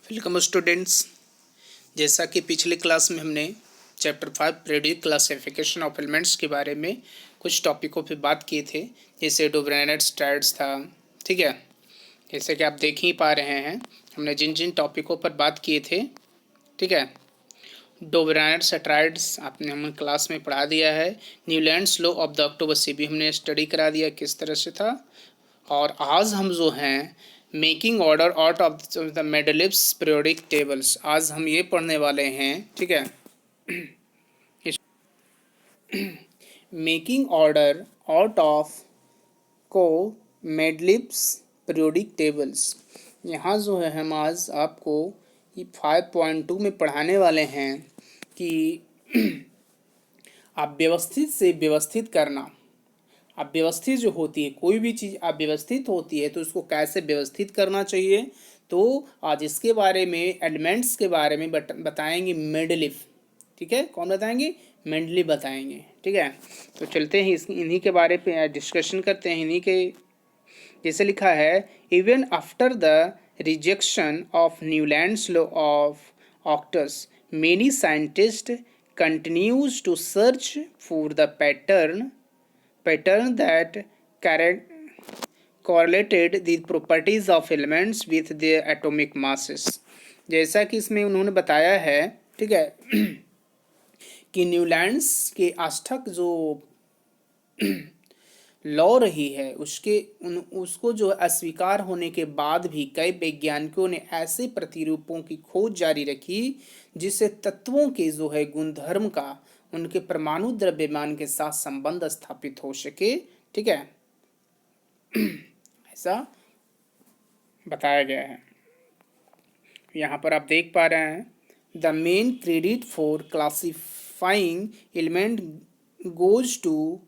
Welcome students. जैसा कि पिछले क्लास में हमने chapter 5 periodic classification of elements के बारे में कुछ टॉपिकों पे बात किए थे, जैसे डोब्रेनेट्स ट्रायड्स था। ठीक है, जैसे कि आप देख ही पा रहे हैं हमने जिन जिन टॉपिकों पर बात किए थे। ठीक है, डोब्रेनेट्स ट्रायड्स आपने हमें क्लास में पढ़ा दिया है। न्यूलैंड्स लॉ ऑफ द ऑक्टोबस भी हमने स्टडी करा दिया किस तरह से था। और आज हम जो हैं making order out of the Mendeleev's periodic tables, आज हम ये पढ़ने वाले हैं। ठीक है, मेकिंग ऑर्डर आउट ऑफ को मेंडलीव्स पीरियोडिक टेबल्स। यहाँ जो है हम आज आपको ये 5.2 में पढ़ाने वाले हैं कि आप व्यवस्थित से व्यवस्थित करना। अब व्यवस्थित जो होती है, कोई भी चीज़ अब व्यवस्थित होती है तो उसको कैसे व्यवस्थित करना चाहिए, तो आज इसके बारे में एलिमेंट्स के बारे में बताएंगे मेंडलीव। ठीक है, कौन बताएंगे? मेंडलीव बताएंगे। ठीक है, तो चलते हैं इन्हीं के बारे में डिस्कशन करते हैं। इन्हीं के जैसे लिखा है, even after the rejection of Newlands law of octaves many scientist continues to search for the pattern that correlated the properties of elements with their atomic masses। जैसा कि इसमें उन्होंने बताया है, ठीक है, कि न्यूलैंड्स के आष्टक जो लॉ रही है उसको जो अस्वीकार होने के बाद भी कई वैज्ञानिकों ने ऐसे प्रतिरूपों की खोज जारी रखी जिससे तत्वों के जो है गुणधर्म का उनके परमाणु द्रव्यमान के साथ संबंध स्थापित हो सके। ठीक है, ऐसा बताया गया है। यहाँ पर आप देख पा रहे हैं, the main credit for classifying element goes to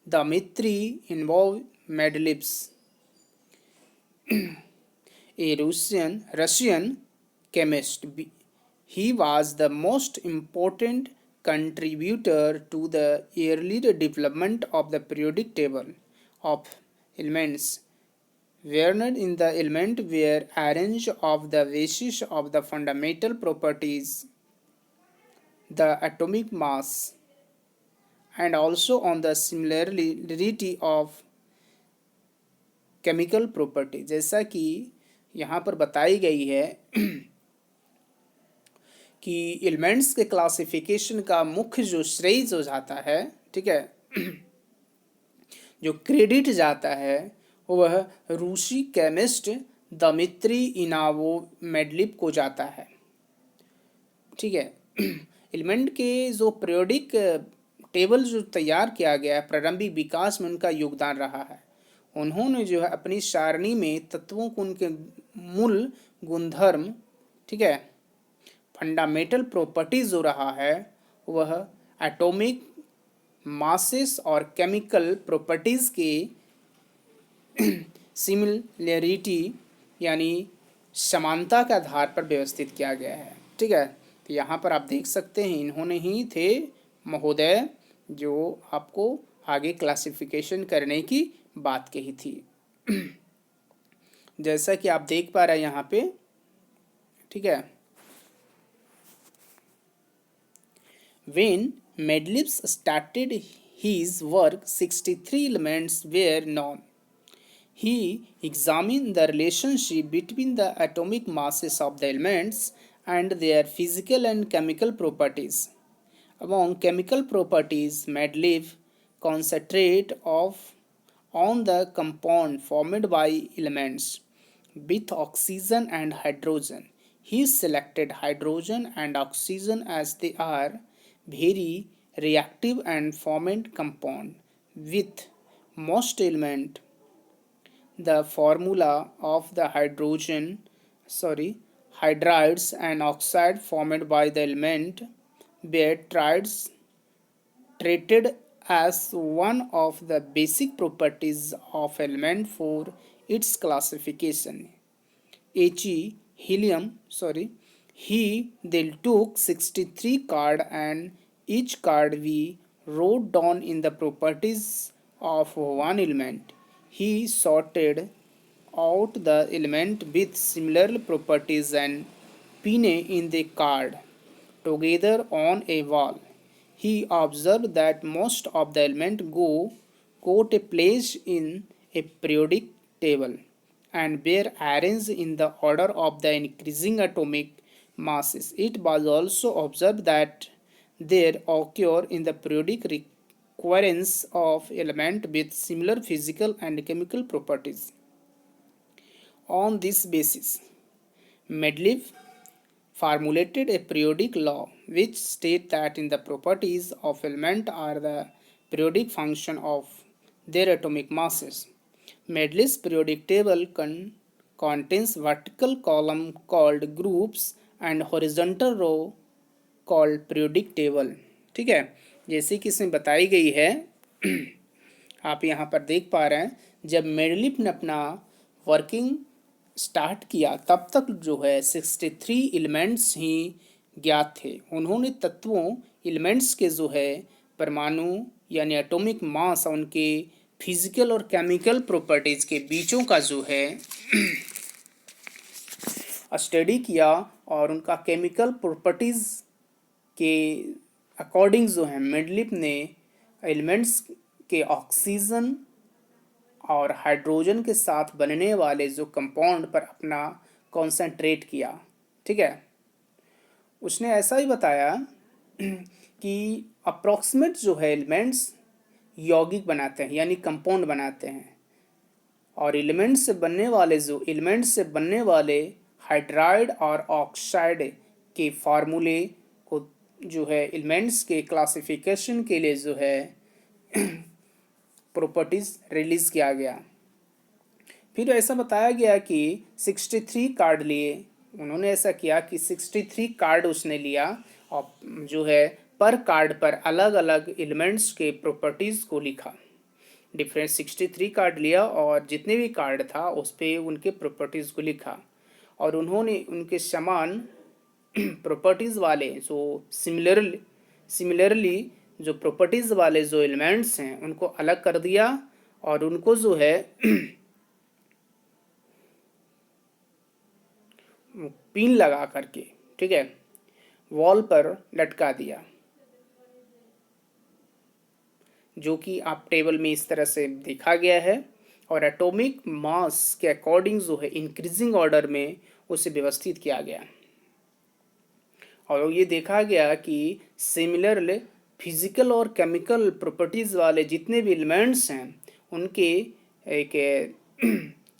Dmitry involved Mendeleev's, a Russian chemist. He was the most important contributor to the early development of the periodic table of elements, wherein in the element were arranged of the basis of the fundamental properties, the atomic mass, and also on the similarity of chemical property। जैसा कि यहाँ पर बताई गई है कि elements के classification का मुख्य जो श्रेय जो जाता है, ठीक है, जो क्रेडिट जाता है वह रूसी केमिस्ट दमित्री इनामोव को जाता है। ठीक है, एलिमेंट के जो पीरियोडिक टेबल जो तैयार किया गया है, प्रारंभिक विकास में उनका योगदान रहा है। उन्होंने जो है अपनी सारणी में तत्वों को उनके मूल गुणधर्म, ठीक है, फंडामेंटल प्रॉपर्टीज जो रहा है वह एटॉमिक मासेस और केमिकल प्रॉपर्टीज के सिमिलरिटी यानी समानता के आधार पर व्यवस्थित किया गया है। ठीक है, तो यहाँ पर आप देख सकते हैं इन्होंने ही थे महोदय जो आपको आगे क्लासिफिकेशन करने की बात कही थी। जैसा कि आप देख पा रहे हैं यहाँ पे, ठीक है, when Mendeleev started his work 63 elements were known. He examined the relationship between the atomic masses of the elements and their physical and chemical properties. Among chemical properties, Mendeleev concentrated on the compound formed by elements with oxygen and hydrogen. He selected hydrogen and oxygen as they are very reactive and formed compound with most element. The formula of the hydrides and oxide formed by the element were treated as one of the basic properties of element for its classification. He then took 63 card and each card we wrote down in the properties of one element. He sorted out the element with similar properties and pinnae in the card together on a wall. He observed that most of the elements got a place in a periodic table and were arranged in the order of the increasing atomic masses. It was also observed that there occur in the periodic recurrence of elements with similar physical and chemical properties. On this basis, Mendeleev formulated a periodic law which states that in the properties of element are the periodic function of their atomic masses. Mendeleev's periodic table contains vertical column called groups and horizontal row called periodic table. ठीक है, जैसे कि इसमें बताई गई है आप यहाँ पर देख पा रहे हैं, जब मेंडलीव ने अपना वर्किंग स्टार्ट किया तब तक जो है 63 एलिमेंट्स ही ज्ञात थे। उन्होंने तत्वों एलिमेंट्स के जो है परमाणु यानी एटॉमिक मास उनके फिजिकल और केमिकल प्रॉपर्टीज के बीचों का जो है स्टडी किया और उनका केमिकल प्रॉपर्टीज के अकॉर्डिंग जो है मेंडलीव ने एलिमेंट्स के ऑक्सीजन और हाइड्रोजन के साथ बनने वाले जो कंपाउंड पर अपना कॉन्सेंट्रेट किया। ठीक है, उसने ऐसा ही बताया कि अप्रॉक्सीमेट जो है एलिमेंट्स यौगिक बनाते हैं यानी कंपाउंड बनाते हैं, और एलिमेंट्स से बनने वाले हाइड्राइड और ऑक्साइड के फार्मूले को जो है एलिमेंट्स के क्लासिफिकेशन के लिए जो है प्रॉपर्टीज रिलीज किया गया। फिर ऐसा बताया गया कि 63 कार्ड लिए, उन्होंने ऐसा किया कि 63 कार्ड उसने लिया और जो है पर कार्ड पर अलग अलग एलिमेंट्स के प्रॉपर्टीज को लिखा। डिफरेंट 63 कार्ड लिया और जितने भी कार्ड था उस पर उनके प्रॉपर्टीज को लिखा और उन्होंने उनके समान प्रॉपर्टीज वाले जो सिमिलरली जो प्रॉपर्टीज वाले जो एलिमेंट्स हैं उनको अलग कर दिया और उनको जो है पिन लगा करके, ठीक है, वॉल पर लटका दिया, जो कि आप टेबल में इस तरह से देखा गया है। और एटॉमिक मास के अकॉर्डिंग जो है इंक्रीजिंग ऑर्डर में उसे व्यवस्थित किया गया और ये देखा गया कि सिमिलरली फिजिकल और केमिकल प्रॉपर्टीज वाले जितने भी एलिमेंट्स हैं उनके एक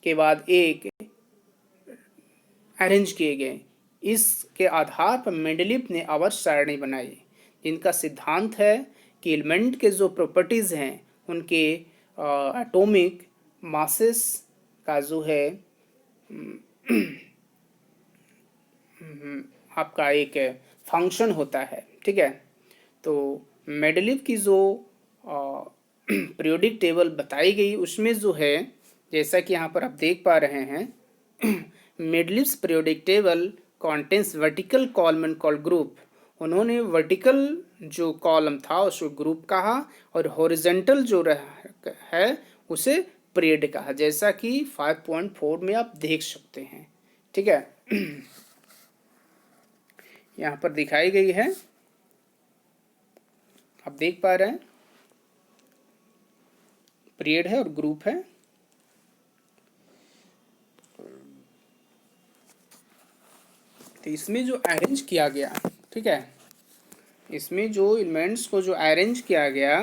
के बाद एक अरेंज किए गए। इसके आधार पर मेंडलीव ने आवर्त सारणी बनाई जिनका सिद्धांत है कि एलिमेंट के जो प्रॉपर्टीज हैं उनके एटॉमिक मासेस का जो है आपका एक फंक्शन होता है। ठीक है, तो मेंडलीव की जो पीरियोडिक टेबल बताई गई उसमें जो है जैसा कि यहाँ पर आप देख पा रहे हैं Mendeleev's periodic table contains vertical column and called group. उन्होंने वर्टिकल जो कॉलम था उसको ग्रुप कहा और हॉरिजॉन्टल जो है उसे पीरियड कहा, जैसा कि 5.4 में आप देख सकते हैं। ठीक है, यहाँ पर दिखाई गई है, आप देख पा रहे हैं पीरियड है और ग्रुप है। तो इसमें जो अरेंज किया गया, ठीक है, इसमें जो एलिमेंट्स को जो अरेंज किया गया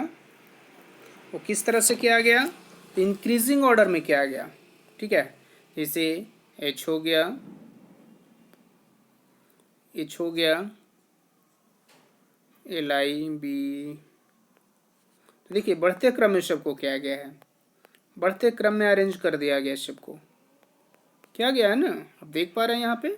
वो किस तरह से किया गया, इंक्रीजिंग ऑर्डर में किया गया। ठीक है, जैसे H हो गया, H हो गया, Li, B। तो देखिए बढ़ते क्रम में सबको किया गया है, बढ़ते क्रम में अरेंज कर दिया गया, सबको किया गया है ना, आप देख पा रहे हैं यहाँ पे।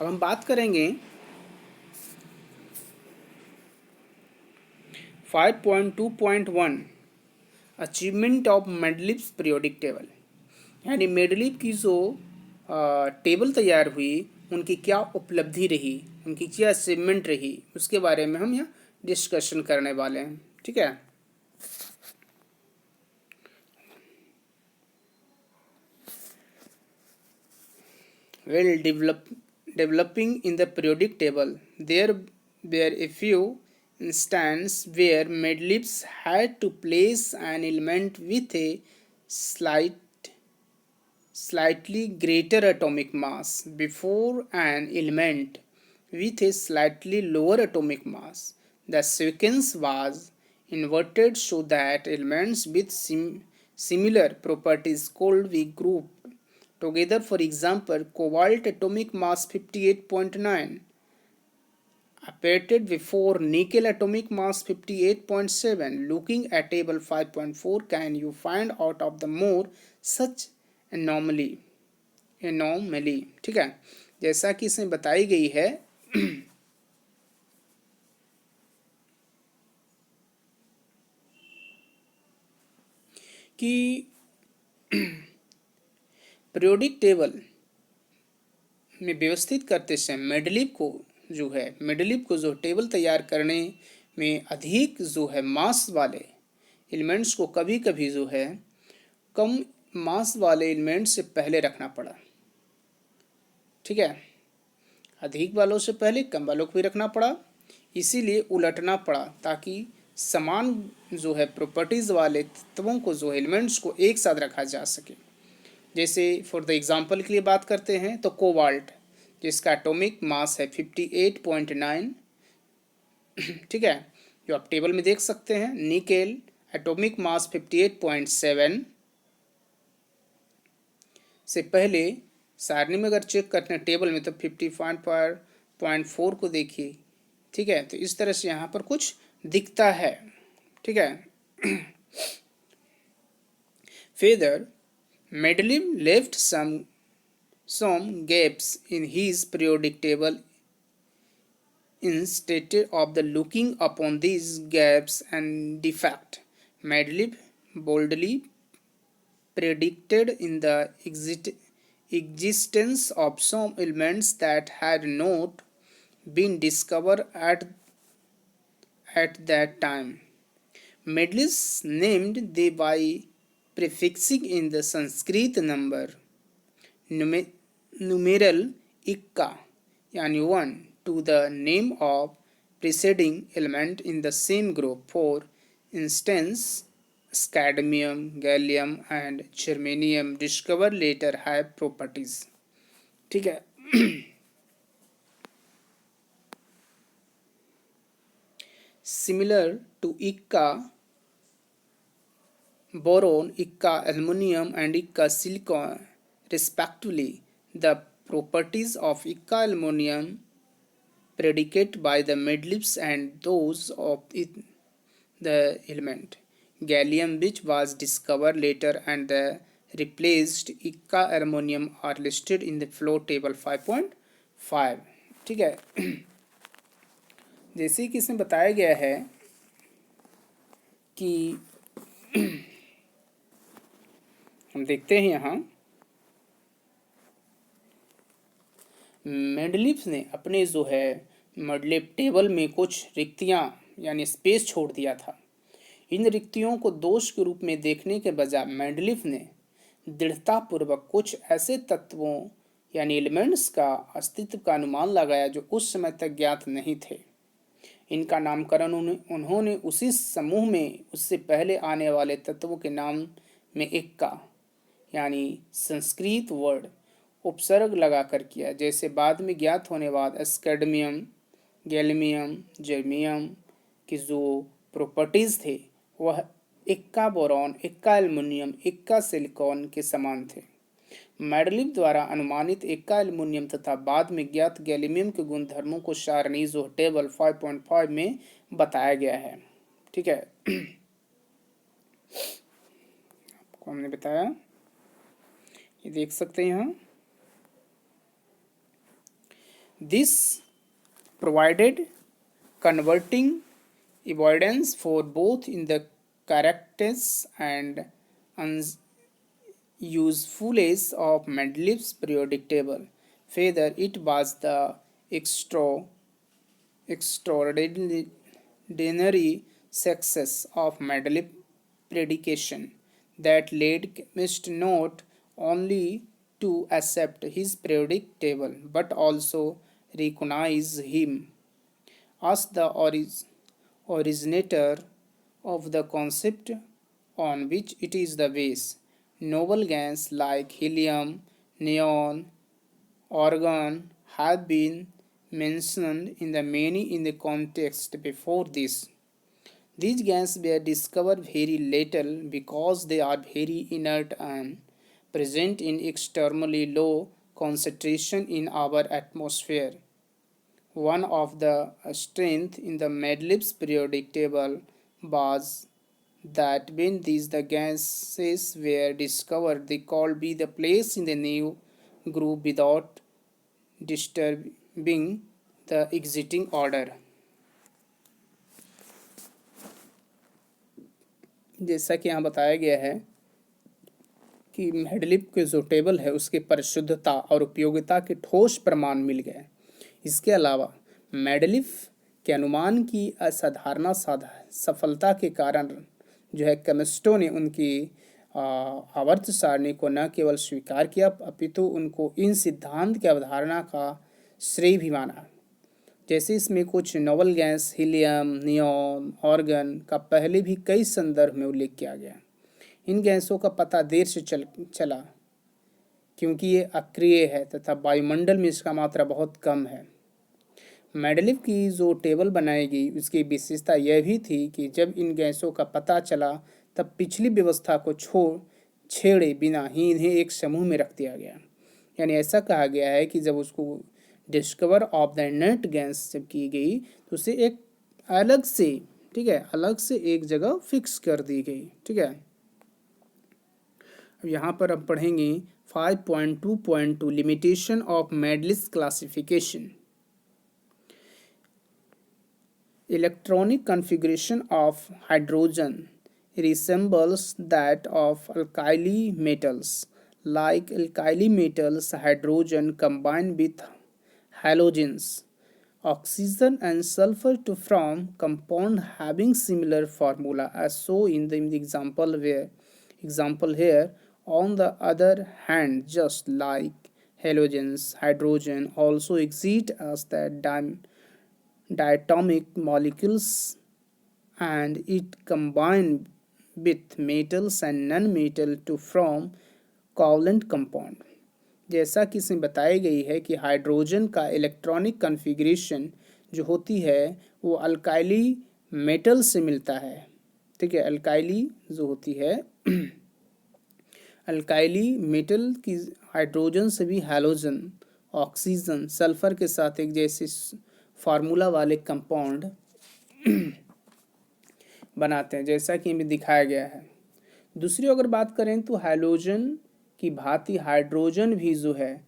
अब हम बात करेंगे 5.2.1 achievement of Mendeleev's periodic table, यानी मेंडलीव की जो टेबल तैयार हुई उनकी क्या उपलब्धि रही, उनकी क्या अचीवमेंट रही, उसके बारे में हम यहाँ डिस्कशन करने वाले हैं। ठीक है। Well, developing in the periodic table, there were a few instances where Mendeleev had to place an element with a slightly greater atomic mass before an element with a slightly lower atomic mass. The sequence was inverted so that elements with similar properties could be grouped together. For example, cobalt atomic mass 58.9 appeared before nickel atomic mass 58.7. Looking at table 5.4, can you find out of the more such anomaly? ठीक है, जैसा कि इसमें बताई गई है कि periodic table में व्यवस्थित करते समय मेंडलीव को जो टेबल तैयार करने में अधिक जो है मास वाले एलिमेंट्स को कभी कभी जो है कम मास वाले एलिमेंट से पहले रखना पड़ा। ठीक है, अधिक वालों से पहले कम वालों को भी रखना पड़ा, इसीलिए उलटना पड़ा ताकि समान जो है प्रॉपर्टीज वाले तत्वों को जो एलिमेंट्स को एक साथ रखा जा सके। जैसे फॉर द एग्जांपल के लिए बात करते हैं तो कोबाल्ट जिसका एटॉमिक मास है 58.9, ठीक है, जो आप टेबल में देख सकते हैं। निकेल एटॉमिक मास 58.7 से पहले सारणी में अगर चेक करते हैं टेबल में तो 55.4 को देखिए। ठीक है, तो इस तरह से यहाँ पर कुछ दिखता है। ठीक है। Further, Mendeleev left some gaps in his periodic table. Instead of the looking upon these gaps and defect, Mendeleev boldly predicted in the existence of some elements that had not been discovered at that time. Mendeleev named they by prefixing in the Sanskrit numeral ikka yani 1 to the name of preceding element in the same group. For instance, cadmium, gallium and germanium discovered later have properties. ठीक है। Similar to ikka boron, ikka aluminum and ikka silicon respectively, the properties of ikka aluminum predicate by the Mendeleev and those of the element gallium which was discovered later and the replaced ikka aluminum are listed in the flow table 5.5. ठीक है। जैसे कि इसमें बताया गया है कि हम देखते हैं यहाँ मेंडलीव ने अपने जो है मेंडलीव टेबल में कुछ रिक्तियाँ यानी स्पेस छोड़ दिया था। इन रिक्तियों को दोष के रूप में देखने के बजाय मेंडलीव ने दृढ़तापूर्वक कुछ ऐसे तत्वों यानी एलिमेंट्स का अस्तित्व का अनुमान लगाया जो उस समय तक ज्ञात नहीं थे। इनका नामकरण उन्होंने उसी समूह में उससे पहले आने वाले तत्वों के नाम में इक्का यानी संस्कृत वर्ड उपसर्ग लगाकर किया, जैसे बाद में ज्ञात होने बाद स्कैडमियम, गैलियम, जर्मियम की जो प्रॉपर्टीज थे वह इक्का बोरॉन, इक्का एल्युमिनियम, इक्का सिलिकॉन के समान थे। मेंडलीव द्वारा अनुमानित इक्का एल्युमिनियम तथा बाद में ज्ञात गैलियम के गुणधर्मों को सारणी जो टेबल 5.5 में बताया गया है। ठीक है, आपको हमने बताया, ये देख सकते हैं यहाँ। This provided converting evidence for both in the correctness and usefulness of Mendeleev's periodic table. whether it was the extraordinary success of Mendeleev predication that led chemists not only to accept his periodic table but also recognize him as the originator of the concept on which it is the base. Noble gas like helium, neon, argon have been mentioned in the many in the context before this. These gases were discovered very little because they are very inert and present in extremely low concentration in our atmosphere. One of the strengths in the Mendeleev's periodic table was that when these the gases were discovered, they could be the place in the new group without disturbing the existing order. जैसा कि यहाँ बताया गया है कि Mendeleev के जो table है उसके परिशुद्धता और उपयोगिता के ठोस प्रमाण मिल गए। इसके अलावा मेंडलीव के अनुमान की असाधारण सफलता के कारण जो है केमिस्टों ने उनकी आवर्त सारणी को न केवल स्वीकार किया अपितु उनको इन सिद्धांत की अवधारणा का श्रेय भी माना। जैसे इसमें कुछ noble gas helium, neon, argon का पहले भी कई संदर्भ में उल्लेख किया गया। इन गैसों का पता देर से चला क्योंकि ये अक्रिय है तथा वायुमंडल में इसका मात्रा बहुत कम है। मेंडलीव की जो टेबल बनाई गई उसकी विशेषता यह भी थी कि जब इन गैसों का पता चला तब पिछली व्यवस्था को छेड़े बिना ही इन्हें एक समूह में रख दिया गया। यानी ऐसा कहा गया है कि जब उसको discover of the net gas जब की गई तो उसे एक अलग से, ठीक है, अलग से एक जगह फिक्स कर दी गई। ठीक है, अब यहाँ पर अब पढ़ेंगे 5.2.2 limitation of Mendeleev's classification. Electronic configuration of hydrogen resembles that of alkali metals. Like alkali metals, hydrogen combine with halogens, oxygen and sulfur to form compound having similar formula as so in the example here. On the other hand, just like halogens, hydrogen also exist as the diatomic molecules and it combine with metals and non-metal to form covalent compound। जैसा कि इसमें बताई गई है कि hydrogen का electronic configuration जो होती है वो अल्काइली मेटल से मिलता है। ठीक है, अल्काइली जो होती है अल्काइली मेटल की हाइड्रोजन से भी हैलोजन, ऑक्सीजन, सल्फर के साथ एक जैसे फार्मूला वाले कंपाउंड बनाते हैं जैसा कि इनमें दिखाया गया है। दूसरी अगर बात करें तो हैलोजन की भांति हाइड्रोजन भी जो है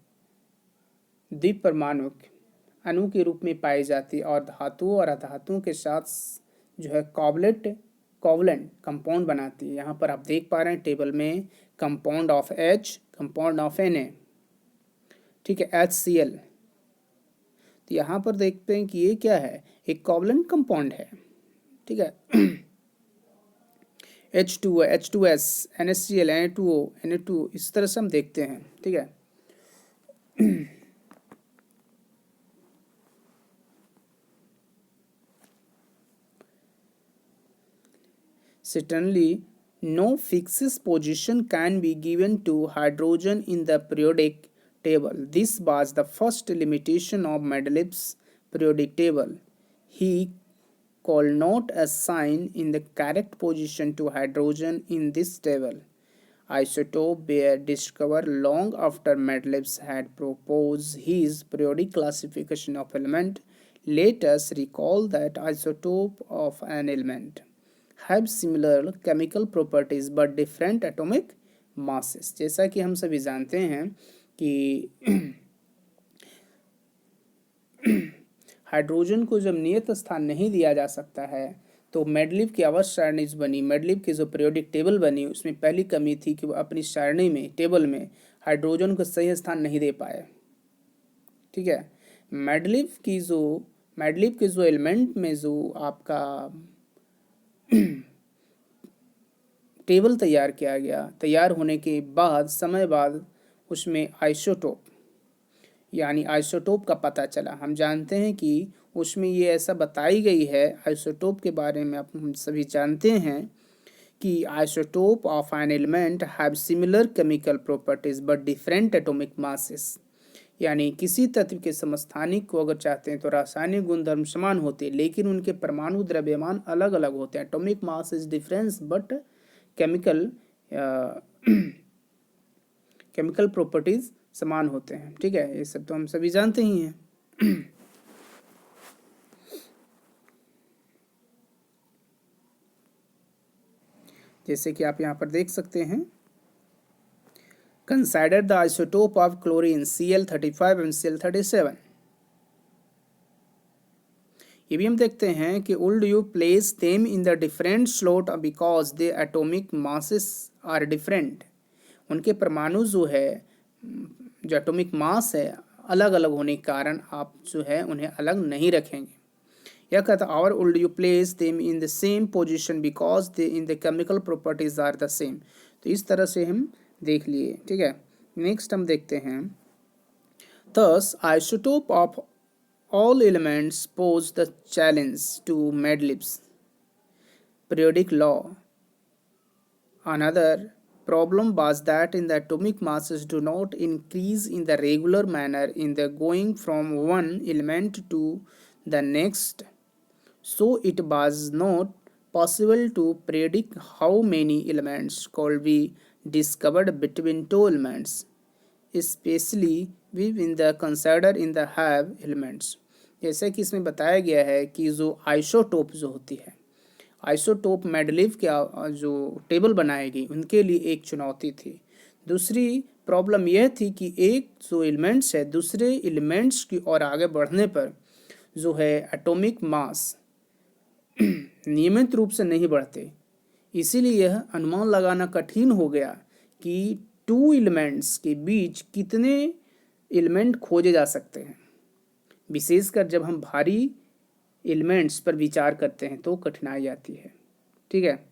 द्विपरमाणुक अणु के रूप में पाई जाती है और धातुओं और अधातुओं के साथ जो है कोवलेंट कंपाउंड बनाती है। यहाँ पर आप देख पा रहे हैं टेबल में compound of H, compound of Na, ठीक है, HCl। तो यहाँ पर देखते हैं कि ये क्या है, एक कोवलेंट कंपाउंड है। ठीक है, H2O, H2S, NaCl, Na2O, Na2, इस तरह से हम देखते हैं। ठीक है, certainly no fixed position can be given to hydrogen in the periodic table. This was the first limitation of Mendeleev's periodic table. He could not assign in the correct position to hydrogen in this table. Isotopes were discovered long after Mendeleev had proposed his periodic classification of element. Let us recall that isotope of an element have similar chemical properties but different atomic masses। जैसा कि हम सभी जानते हैं कि hydrogen को जब नियत स्थान नहीं दिया जा सकता है तो मेंडलीव की आवर्त सारणी बनी, मेंडलीव की जो पीरियोडिक टेबल बनी उसमें पहली कमी थी कि वो अपनी सारणी में टेबल में हाइड्रोजन को सही स्थान नहीं दे पाए। ठीक है। मेडलिव के जो एलिमेंट में जो आपका टेबल तैयार किया गया, तैयार होने के बाद समय बाद उसमें आइसोटोप यानी आइसोटोप का पता चला। हम जानते हैं कि उसमें ये ऐसा बताई गई है, आइसोटोप के बारे में हम सभी जानते हैं कि isotope of an element have similar chemical properties but different atomic masses. यानी किसी तत्व के समस्थानिक को अगर चाहते हैं तो रासायनिक गुणधर्म समान होते हैं, लेकिन उनके परमाणु द्रव्यमान अलग अलग होते हैं। Atomic mass is difference but chemical chemical properties समान होते हैं। ठीक है, ये सब तो हम सभी जानते ही हैं। जैसे कि आप यहाँ पर देख सकते हैं, consider the isotope of chlorine Cl35 and Cl37। ये भी हम देखते हैं कि would you place them in the different slot because they atomic masses are different. उनके परमाणु जो है, जो एटॉमिक मास है, अलग अलग होने के कारण आप जो है उन्हें अलग नहीं रखेंगे। यह कहता और would you place them in the same position because they in the chemical properties are the same. तो इस तरह से हम देख लिए। ठीक है, नेक्स्ट हम देखते हैं, thus isotope of all elements pose the challenge to Mendeleev's periodic law. Another problem was that in the atomic masses do not increase in the regular manner in the going from one element to the next, so it was not possible to predict how many elements could be discovered between two elements, especially when the consider in the have elements। जैसे कि इसमें बताया गया है कि जो isotope जो होती है, आइसोटोप मेडलीव के जो टेबल बनाई गई उनके लिए एक चुनौती थी। दूसरी प्रॉब्लम यह थी कि एक जो एलिमेंट्स है दूसरे एलिमेंट्स की ओर आगे बढ़ने पर जो है एटॉमिक मास नियमित रूप से नहीं बढ़ते, इसीलिए यह अनुमान लगाना कठिन हो गया कि टू एलिमेंट्स के बीच कितने एलिमेंट खोजे जा सकते हैं। विशेषकर जब हम भारी एलिमेंट्स पर विचार करते हैं तो कठिनाई आती है। ठीक है,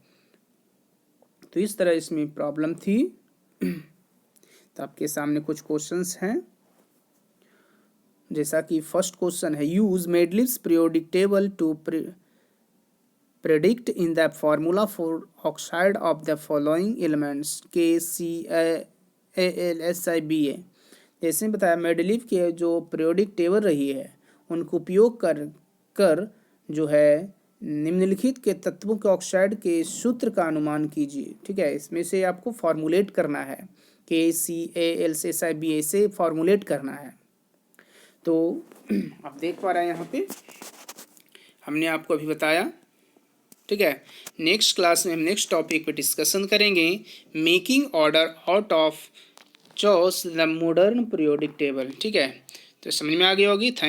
तो इस तरह इसमें प्रॉब्लम थी। तो आपके सामने कुछ क्वेश्चंस हैं, जैसा कि फर्स्ट क्वेश्चन है, use Mendeleev's periodic table to predict in the formula for oxide of the following elements KCalSiBa। जैसे बताया मेडलीव के जो पीरियोडिक टेबल रही है उनको उपयोग कर जो है निम्नलिखित के तत्वों के ऑक्साइड के सूत्र का अनुमान कीजिए। ठीक है, इसमें से आपको फॉर्मुलेट करना है, KCalSiBa से फॉर्मुलेट करना है। तो आप देख पा रहे हैं यहाँ पे हमने आपको अभी बताया। ठीक है, नेक्स्ट क्लास में हम नेक्स्ट टॉपिक पे डिस्कशन करेंगे, making order out of chaos the modern periodic table. ठीक है, तो समझ में आ गई होगी। थैंक